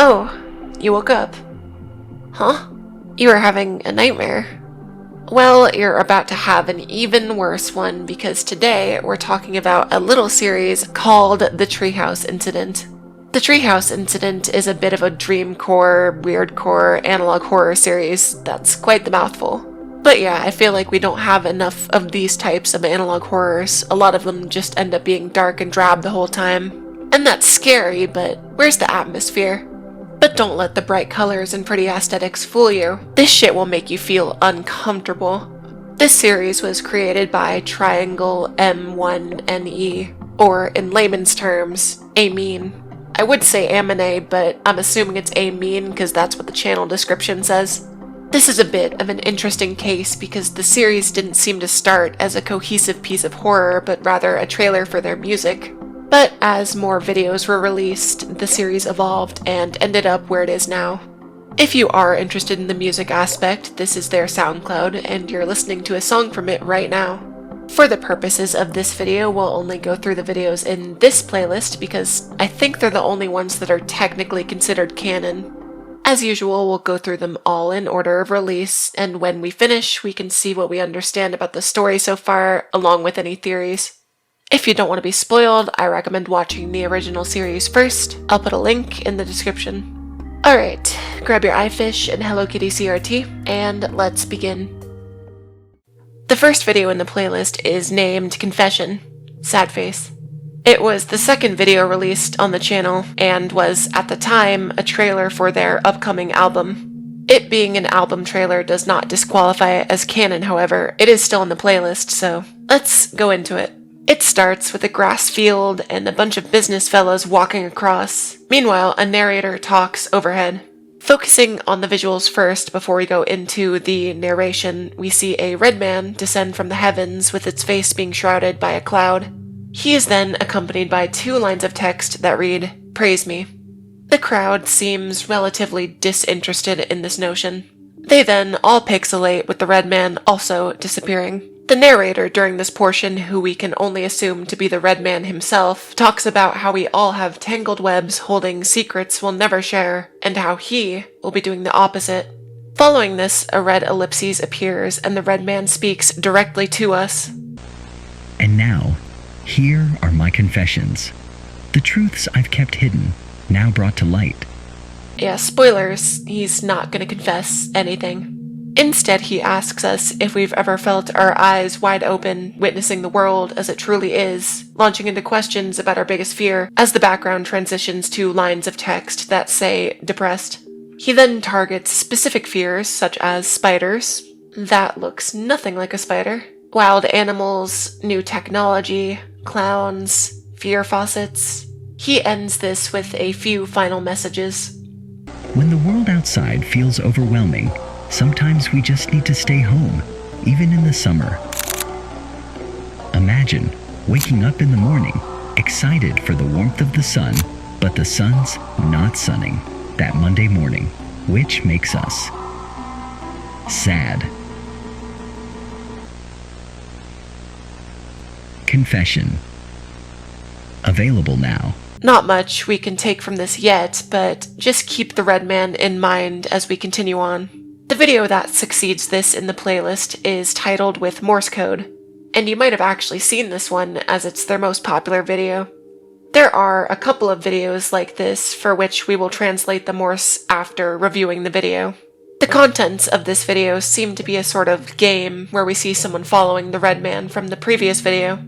Oh, you woke up. Huh? You were having a nightmare. Well, you're about to have an even worse one because today we're talking about a little series called the Treehouse Incident. The Treehouse Incident is a bit of a dreamcore, weirdcore, analog horror series. That's quite the mouthful. But yeah, I feel like we don't have enough of these types of analog horrors. A lot of them just end up being dark and drab the whole time. And that's scary, but where's the atmosphere? But don't let the bright colors and pretty aesthetics fool you. This shit will make you feel uncomfortable. This series was created by Triangle M1NE, or in layman's terms, Amine. I would say Amine, but I'm assuming it's Amine because that's what the channel description says. This is a bit of an interesting case because the series didn't seem to start as a cohesive piece of horror, but rather a trailer for their music. But as more videos were released, the series evolved and ended up where it is now. If you are interested in the music aspect, this is their Soundcloud, and you're listening to a song from it right now. For the purposes of this video, we'll only go through the videos in this playlist because I think they're the only ones that are technically considered canon. As usual, we'll go through them all in order of release, and when we finish, we can see what we understand about the story so far, along with any theories. If you don't want to be spoiled, I recommend watching the original series first. I'll put a link in the description. Alright, grab your eyefish and Hello Kitty CRT, and let's begin. The first video in the playlist is named Confession, Sad Face. It was the second video released on the channel, and was, at the time, a trailer for their upcoming album. It being an album trailer does not disqualify it as canon, however. It is still in the playlist, so let's go into it. It starts with a grass field and a bunch of business fellows walking across. Meanwhile, a narrator talks overhead. Focusing on the visuals first before we go into the narration, we see a red man descend from the heavens with its face being shrouded by a cloud. He is then accompanied by two lines of text that read, "Praise me." The crowd seems relatively disinterested in this notion. They then all pixelate with the red man also disappearing. The narrator during this portion, who we can only assume to be the red man himself, talks about how we all have tangled webs holding secrets we'll never share, and how he will be doing the opposite. Following this, a red ellipses appears, and the red man speaks directly to us. And now, here are my confessions. The truths I've kept hidden, now brought to light. Yeah, spoilers, he's not gonna confess anything. Instead, he asks us if we've ever felt our eyes wide open, witnessing the world as it truly is, launching into questions about our biggest fear as the background transitions to lines of text that say, depressed. He then targets specific fears, such as spiders. That looks nothing like a spider. Wild animals, new technology, clowns, fear faucets. He ends this with a few final messages. When the world outside feels overwhelming, sometimes we just need to stay home, even in the summer. Imagine waking up in the morning, excited for the warmth of the sun, but the sun's not sunning that Monday morning, which makes us sad. Confession. Available now. Not much we can take from this yet, but just keep the red man in mind as we continue on. The video that succeeds this in the playlist is titled with Morse code, and you might have actually seen this one as it's their most popular video. There are a couple of videos like this for which we will translate the Morse after reviewing the video. The contents of this video seem to be a sort of game where we see someone following the red man from the previous video.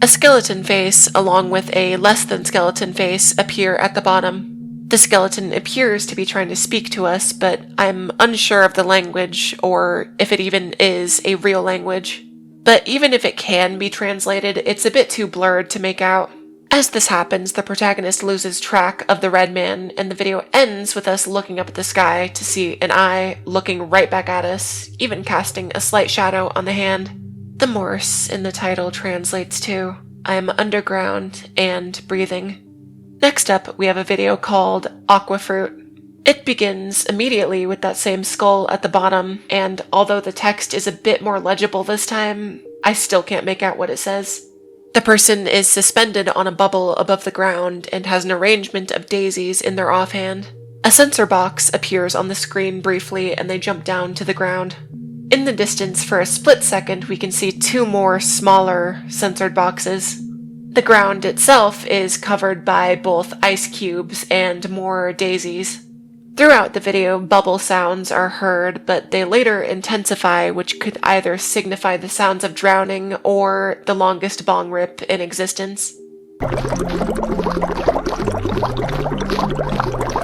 A skeleton face along with a less than skeleton face appear at the bottom. The skeleton appears to be trying to speak to us, but I'm unsure of the language, or if it even is a real language. But even if it can be translated, it's a bit too blurred to make out. As this happens, the protagonist loses track of the red man, and the video ends with us looking up at the sky to see an eye looking right back at us, even casting a slight shadow on the hand. The Morse in the title translates to, "I'm underground and breathing." Next up, we have a video called Aquafruit. It begins immediately with that same skull at the bottom, and although the text is a bit more legible this time, I still can't make out what it says. The person is suspended on a bubble above the ground and has an arrangement of daisies in their offhand. A A sensor box appears on the screen briefly and they jump down to the ground. In the distance, for a split second, we can see two more smaller censored boxes. The ground itself is covered by both ice cubes and more daisies. Throughout the video, bubble sounds are heard, but they later intensify, which could either signify the sounds of drowning or the longest bong rip in existence.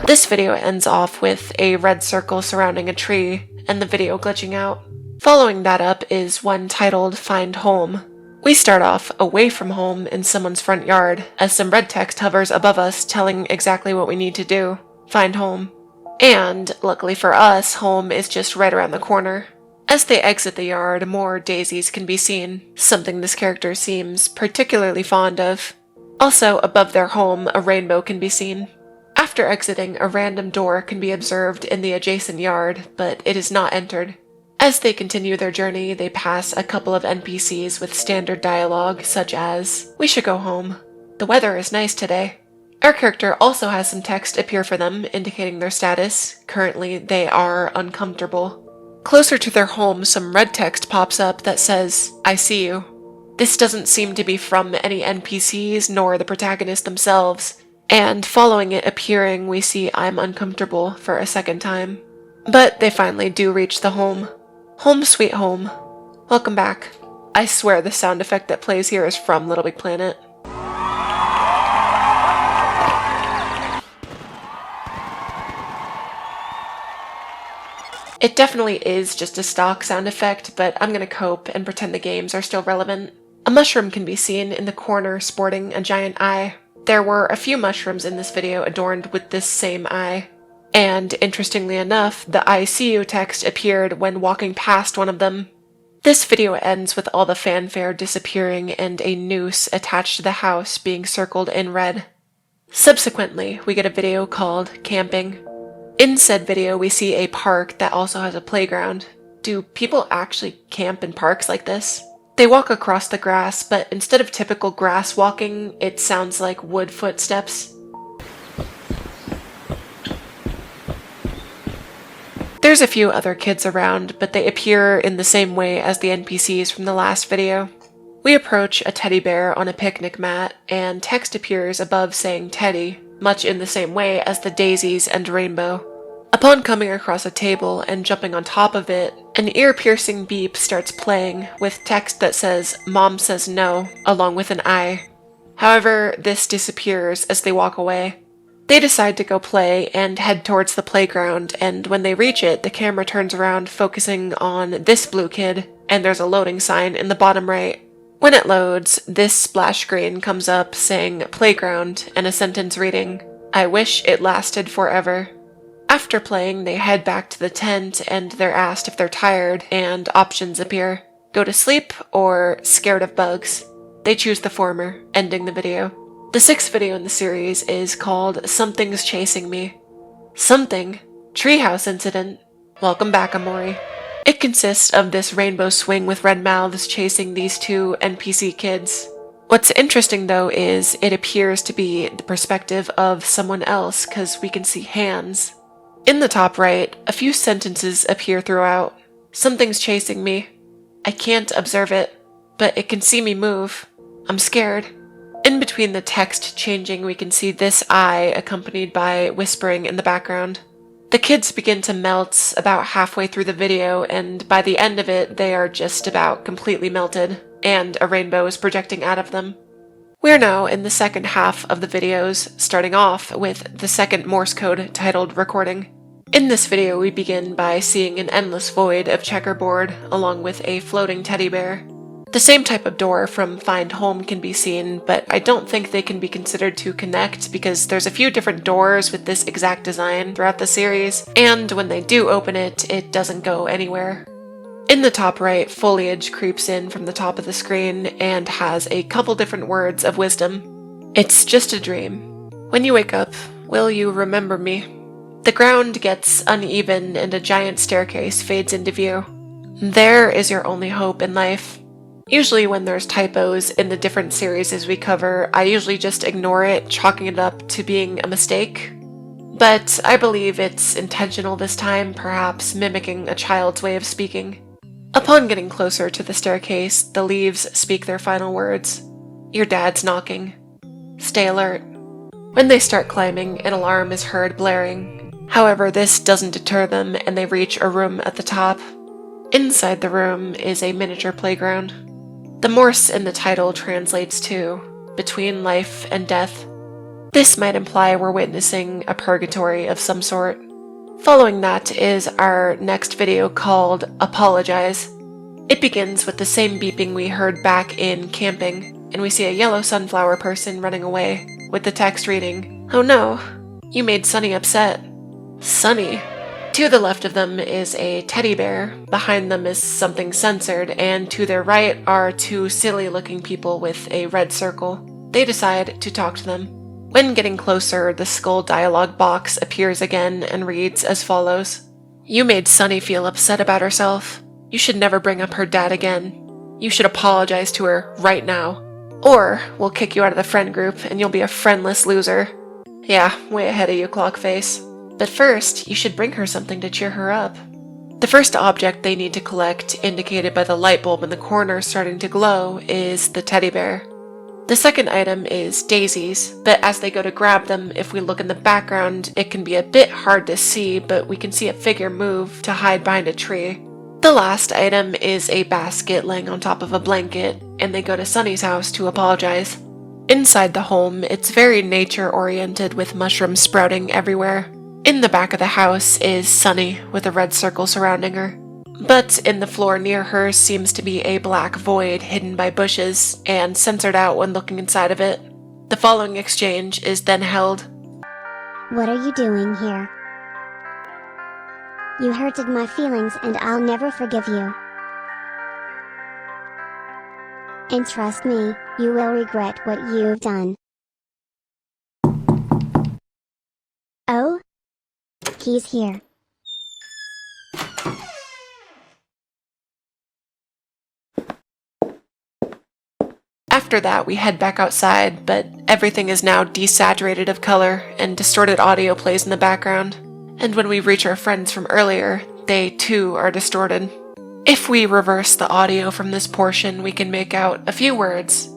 This video ends off with a red circle surrounding a tree, and the video glitching out. Following that up is one titled Find Home. We start off away from home in someone's front yard, as some red text hovers above us telling exactly what we need to do. Find home. And, luckily for us, home is just right around the corner. As they exit the yard, more daisies can be seen, something this character seems particularly fond of. Also, above their home, a rainbow can be seen. After exiting, a random door can be observed in the adjacent yard, but it is not entered. As they continue their journey, they pass a couple of NPCs with standard dialogue, such as, "We should go home. The weather is nice today." Our character also has some text appear for them, indicating their status. Currently, they are uncomfortable. Closer to their home, some red text pops up that says, "I see you." This doesn't seem to be from any NPCs nor the protagonist themselves, and following it appearing, we see "I'm uncomfortable" for a second time. But they finally do reach the home. Home sweet home. Welcome back. I swear the sound effect that plays here is from Little Big Planet. It definitely is just a stock sound effect, but I'm gonna cope and pretend the games are still relevant. A mushroom can be seen in the corner sporting a giant eye. There were a few mushrooms in this video adorned with this same eye. And, interestingly enough, the "I see you" text appeared when walking past one of them. This video ends with all the fanfare disappearing and a noose attached to the house being circled in red. Subsequently, we get a video called Camping. In said video, we see a park that also has a playground. Do people actually camp in parks like this? They walk across the grass, but instead of typical grass walking, it sounds like wood footsteps. There's a few other kids around, but they appear in the same way as the NPCs from the last video. We approach a teddy bear on a picnic mat, and text appears above saying "Teddy," much in the same way as the daisies and rainbow. Upon coming across a table and jumping on top of it, an ear-piercing beep starts playing with text that says "Mom says no," along with an eye. However, this disappears as they walk away. They decide to go play and head towards the playground, and when they reach it, the camera turns around focusing on this blue kid, and there's a loading sign in the bottom right. When it loads, this splash screen comes up saying "Playground" and a sentence reading, "I wish it lasted forever." After playing, they head back to the tent and they're asked if they're tired, and options appear. Go to sleep or scared of bugs. They choose the former, ending the video. The sixth video in the series is called Something's Chasing Me. Something? Treehouse Incident. Welcome back, Amori. It consists of this rainbow swing with red mouths chasing these two NPC kids. What's interesting though is it appears to be the perspective of someone else because we can see hands. In the top right, a few sentences appear throughout. Something's chasing me. I can't observe it, but it can see me move. I'm scared. In between the text changing, we can see this eye accompanied by whispering in the background. The kids begin to melt about halfway through the video, and by the end of it, they are just about completely melted, and a rainbow is projecting out of them. We're now in the second half of the videos, starting off with the second Morse code titled Recording. In this video, we begin by seeing an endless void of checkerboard, along with a floating teddy bear. The same type of door from Find Home can be seen, but I don't think they can be considered to connect because there's a few different doors with this exact design throughout the series, and when they do open it, it doesn't go anywhere. In the top right, foliage creeps in from the top of the screen and has a couple different words of wisdom. It's just a dream. When you wake up, will you remember me? The ground gets uneven and a giant staircase fades into view. There is your only hope in life. Usually when there's typos in the different series we cover, I usually just ignore it, chalking it up to being a mistake. But I believe it's intentional this time, perhaps mimicking a child's way of speaking. Upon getting closer to the staircase, the leaves speak their final words. Your dad's knocking. Stay alert. When they start climbing, an alarm is heard blaring. However, this doesn't deter them, and they reach a room at the top. Inside the room is a miniature playground. The Morse in the title translates to between life and death. This might imply we're witnessing a purgatory of some sort. Following that is our next video called Apologize. It begins with the same beeping we heard back in camping, and we see a yellow sunflower person running away, with the text reading, "Oh no, you made Sunny upset." Sunny. To the left of them is a teddy bear, behind them is something censored, and to their right are two silly-looking people with a red circle. They decide to talk to them. When getting closer, the skull dialogue box appears again and reads as follows. You made Sunny feel upset about herself. You should never bring up her dad again. You should apologize to her right now. Or we'll kick you out of the friend group and you'll be a friendless loser. Yeah, way ahead of you, Clockface. But first, you should bring her something to cheer her up. The first object they need to collect, indicated by the light bulb in the corner starting to glow, is the teddy bear. The second item is daisies, but as they go to grab them, if we look in the background, it can be a bit hard to see, but we can see a figure move to hide behind a tree. The last item is a basket laying on top of a blanket, and they go to Sunny's house to apologize. Inside the home, it's very nature-oriented with mushrooms sprouting everywhere. In the back of the house is Sunny with a red circle surrounding her. But in the floor near her seems to be a black void hidden by bushes and censored out when looking inside of it. The following exchange is then held. What are you doing here? You hurted my feelings and I'll never forgive you. And trust me, you will regret what you've done. Oh? He's here. After that, we head back outside, but everything is now desaturated of color, and distorted audio plays in the background. And when we reach our friends from earlier, they too are distorted. If we reverse the audio from this portion, we can make out a few words.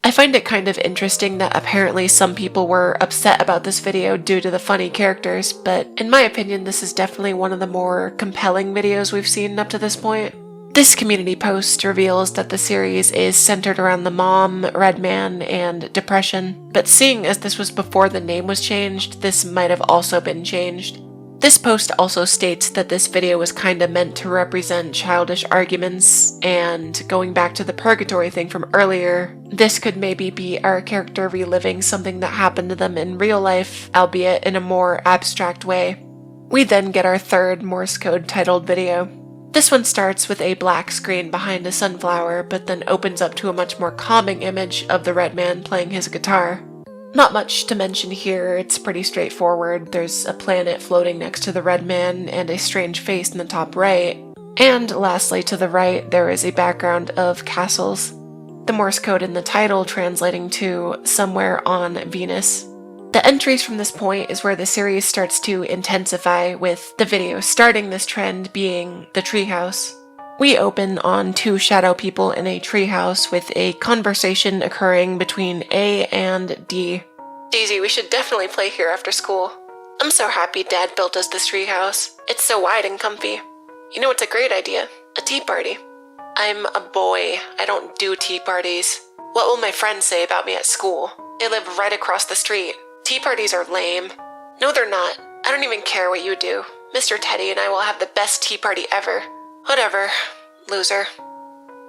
I find it kind of interesting that apparently some people were upset about this video due to the funny characters, but in my opinion this is definitely one of the more compelling videos we've seen up to this point. This community post reveals that the series is centered around the mom, Red Man, and depression, but seeing as this was before the name was changed, this might have also been changed. This post also states that this video was kinda meant to represent childish arguments, and going back to the purgatory thing from earlier, this could maybe be our character reliving something that happened to them in real life, albeit in a more abstract way. We then get our third Morse code titled video. This one starts with a black screen behind a sunflower, but then opens up to a much more calming image of the Red Man playing his guitar. Not much to mention here, it's pretty straightforward. There's a planet floating next to the Red Man and a strange face in the top right. And lastly, to the right, there is a background of castles. The Morse code in the title translating to somewhere on Venus. The entries from this point is where the series starts to intensify, with the video starting this trend being the treehouse. We open on two shadow people in a treehouse with a conversation occurring between A and D. Daisy, we should definitely play here after school. I'm so happy Dad built us this treehouse. It's so wide and comfy. You know what's a great idea? A tea party. I'm a boy. I don't do tea parties. What will my friends say about me at school? They live right across the street. Tea parties are lame. No, they're not. I don't even care what you do. Mr. Teddy and I will have the best tea party ever. Whatever, loser.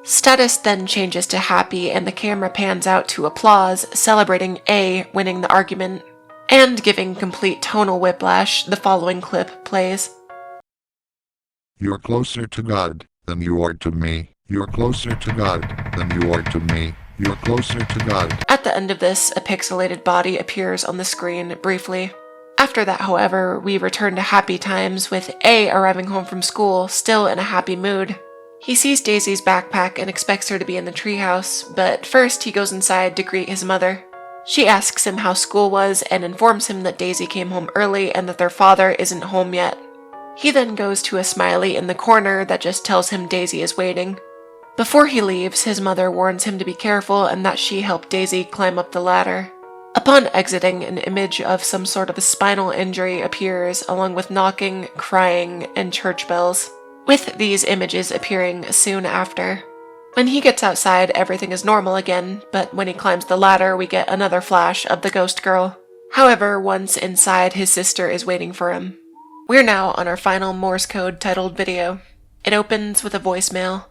Status then changes to happy and the camera pans out to applause, celebrating A winning the argument. And giving complete tonal whiplash, the following clip plays. You're closer to God than you are to me. You're closer to God than you are to me. You're closer to God. At the end of this, a pixelated body appears on the screen briefly. After that, however, we return to happy times with A arriving home from school, still in a happy mood. He sees Daisy's backpack and expects her to be in the treehouse, but first he goes inside to greet his mother. She asks him how school was and informs him that Daisy came home early and that their father isn't home yet. He then goes to a smiley in the corner that just tells him Daisy is waiting. Before he leaves, his mother warns him to be careful and that she helped Daisy climb up the ladder. Upon exiting, an image of some sort of a spinal injury appears, along with knocking, crying, and church bells, with these images appearing soon after. When he gets outside, everything is normal again, but when he climbs the ladder, we get another flash of the ghost girl. However, once inside, his sister is waiting for him. We're now on our final Morse code titled video. It opens with a voicemail.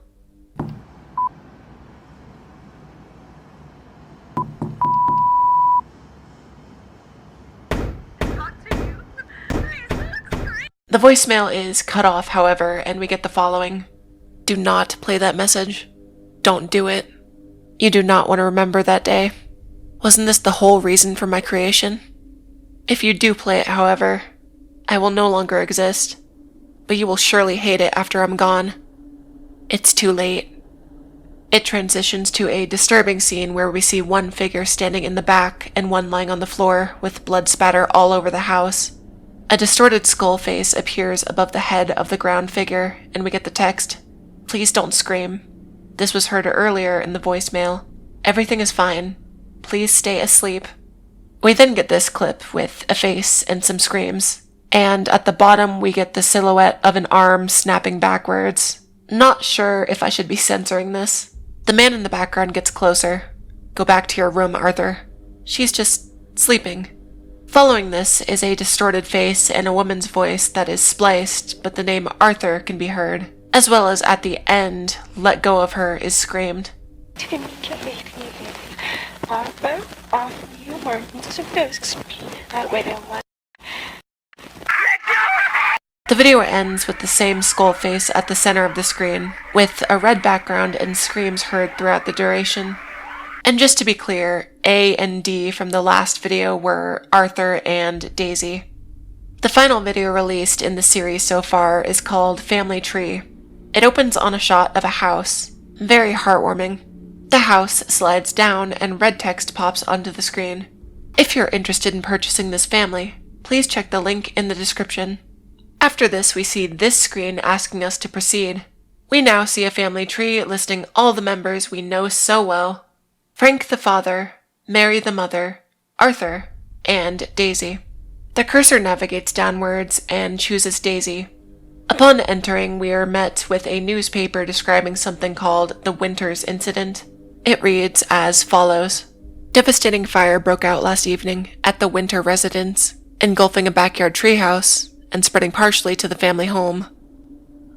The voicemail is cut off, however, and we get the following. Do not play that message. Don't do it. You do not want to remember that day. Wasn't this the whole reason for my creation? If you do play it, however, I will no longer exist, but you will surely hate it after I'm gone. It's too late. It transitions to a disturbing scene where we see one figure standing in the back and one lying on the floor with blood spatter all over the house. A distorted skull face appears above the head of the ground figure, and we get the text, "Please don't scream. This was heard earlier in the voicemail. Everything is fine. Please stay asleep." We then get this clip with a face and some screams, and at the bottom we get the silhouette of an arm snapping backwards. Not sure if I should be censoring this. The man in the background gets closer. "Go back to your room, Arthur. She's just sleeping." Following this is a distorted face and a woman's voice that is spliced, but the name Arthur can be heard, as well as at the end, "Let go of her" is screamed. The video ends with the same skull face at the center of the screen, with a red background and screams heard throughout the duration. And just to be clear, A and D from the last video were Arthur and Daisy. The final video released in the series so far is called Family Tree. It opens on a shot of a house. Very heartwarming. The house slides down and red text pops onto the screen. If you're interested in purchasing this family, please check the link in the description. After this, we see this screen asking us to proceed. We now see a family tree listing all the members we know so well. Frank the father, Mary the mother, Arthur, and Daisy. The cursor navigates downwards and chooses Daisy. Upon entering, we are met with a newspaper describing something called the Treehouse Incident. It reads as follows. Devastating fire broke out last evening at the Winter residence, engulfing a backyard treehouse and spreading partially to the family home.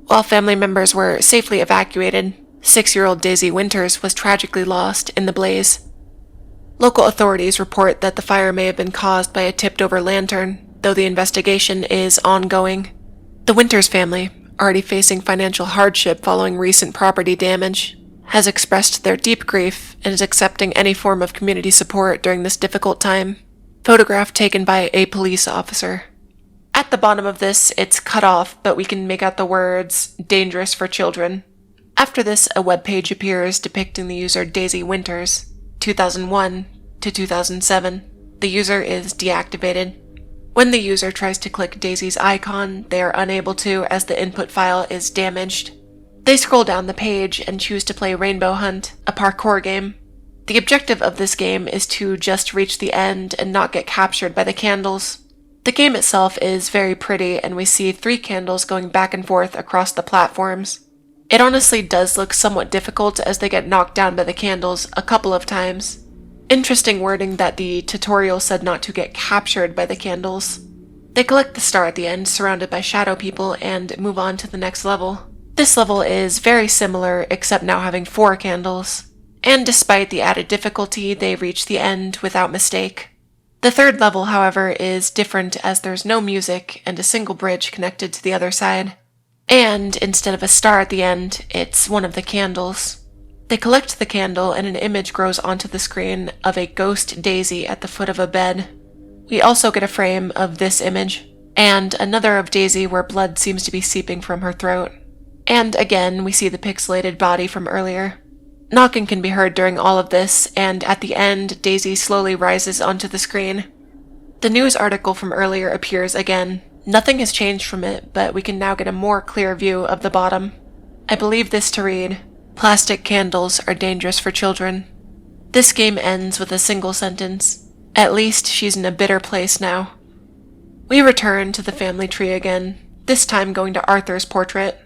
While family members were safely evacuated, 6-year-old Daisy Winters was tragically lost in the blaze. Local authorities report that the fire may have been caused by a tipped-over lantern, though the investigation is ongoing. The Winters family, already facing financial hardship following recent property damage, has expressed their deep grief and is accepting any form of community support during this difficult time. Photograph taken by a police officer. At the bottom of this, it's cut off, but we can make out the words, "dangerous for children." After this, a web page appears depicting the user Daisy Winters, 2001 to 2007. The user is deactivated. When the user tries to click Daisy's icon, they are unable to as the input file is damaged. They scroll down the page and choose to play Rainbow Hunt, a parkour game. The objective of this game is to just reach the end and not get captured by the candles. The game itself is very pretty, and we see 3 candles going back and forth across the platforms. It honestly does look somewhat difficult as they get knocked down by the candles a couple of times. Interesting wording that the tutorial said not to get captured by the candles. They collect the star at the end, surrounded by shadow people, and move on to the next level. This level is very similar, except now having 4 candles. And despite the added difficulty, they reach the end without mistake. The third level, however, is different as there's no music and a single bridge connected to the other side. And instead of a star at the end, it's one of the candles. They collect the candle and an image grows onto the screen of a ghost Daisy at the foot of a bed. We also get a frame of this image, and another of Daisy where blood seems to be seeping from her throat. And again, we see the pixelated body from earlier. Knocking can be heard during all of this, and at the end, Daisy slowly rises onto the screen. The news article from earlier appears again. Nothing has changed from it, but we can now get a more clear view of the bottom. I believe this to read, "Plastic candles are dangerous for children." This game ends with a single sentence. At least she's in a bitter place now. We return to the family tree again, this time going to Arthur's portrait.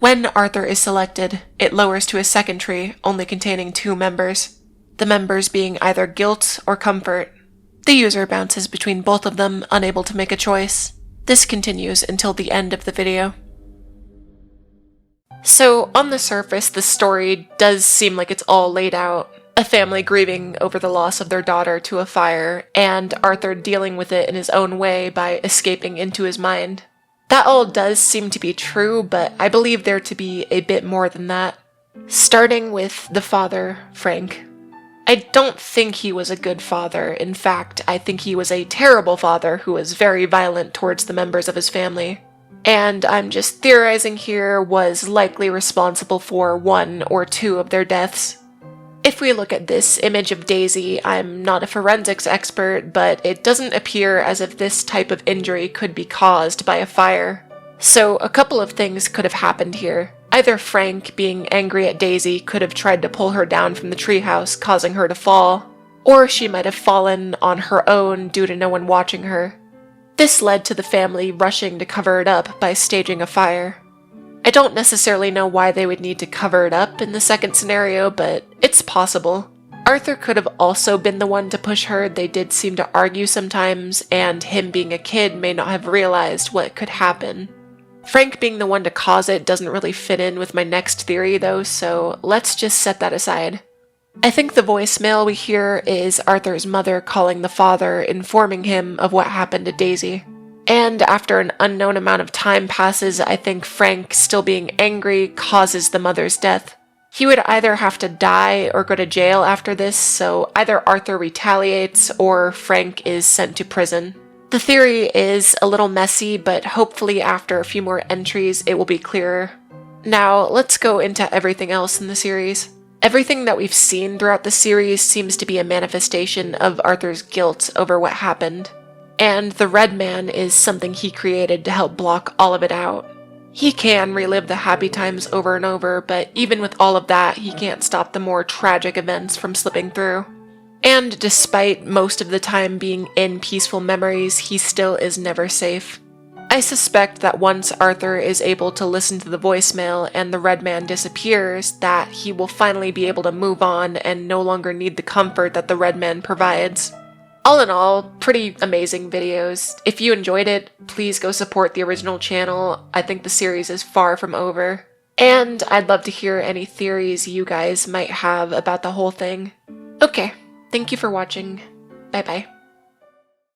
When Arthur is selected, it lowers to a second tree, only containing 2 members. The members being either guilt or comfort. The user bounces between both of them, unable to make a choice. This continues until the end of the video. So, on the surface, the story does seem like it's all laid out. A family grieving over the loss of their daughter to a fire, and Arthur dealing with it in his own way by escaping into his mind. That all does seem to be true, but I believe there to be a bit more than that. Starting with the father, Frank. I don't think he was a good father. In fact, I think he was a terrible father who was very violent towards the members of his family. And I'm just theorizing here, was likely responsible for 1 or 2 of their deaths. If we look at this image of Daisy, I'm not a forensics expert, but it doesn't appear as if this type of injury could be caused by a fire. So a couple of things could have happened here. Either Frank, being angry at Daisy, could have tried to pull her down from the treehouse, causing her to fall, or she might have fallen on her own due to no one watching her. This led to the family rushing to cover it up by staging a fire. I don't necessarily know why they would need to cover it up in the second scenario, but it's possible. Arthur could have also been the one to push her. They did seem to argue sometimes, and him being a kid may not have realized what could happen. Frank being the one to cause it doesn't really fit in with my next theory though, so let's just set that aside. I think the voicemail we hear is Arthur's mother calling the father, informing him of what happened to Daisy. And after an unknown amount of time passes, I think Frank, still being angry, causes the mother's death. He would either have to die or go to jail after this, so either Arthur retaliates or Frank is sent to prison. The theory is a little messy, but hopefully after a few more entries it will be clearer. Now, let's go into everything else in the series. Everything that we've seen throughout the series seems to be a manifestation of Arthur's guilt over what happened. And the Red Man is something he created to help block all of it out. He can relive the happy times over and over, but even with all of that, he can't stop the more tragic events from slipping through. And despite most of the time being in peaceful memories, he still is never safe. I suspect that once Arthur is able to listen to the voicemail and the Red Man disappears, that he will finally be able to move on and no longer need the comfort that the Red Man provides. All in all, pretty amazing videos. If you enjoyed it, please go support the original channel. I think the series is far from over. And I'd love to hear any theories you guys might have about the whole thing. Okay, thank you for watching. Bye bye.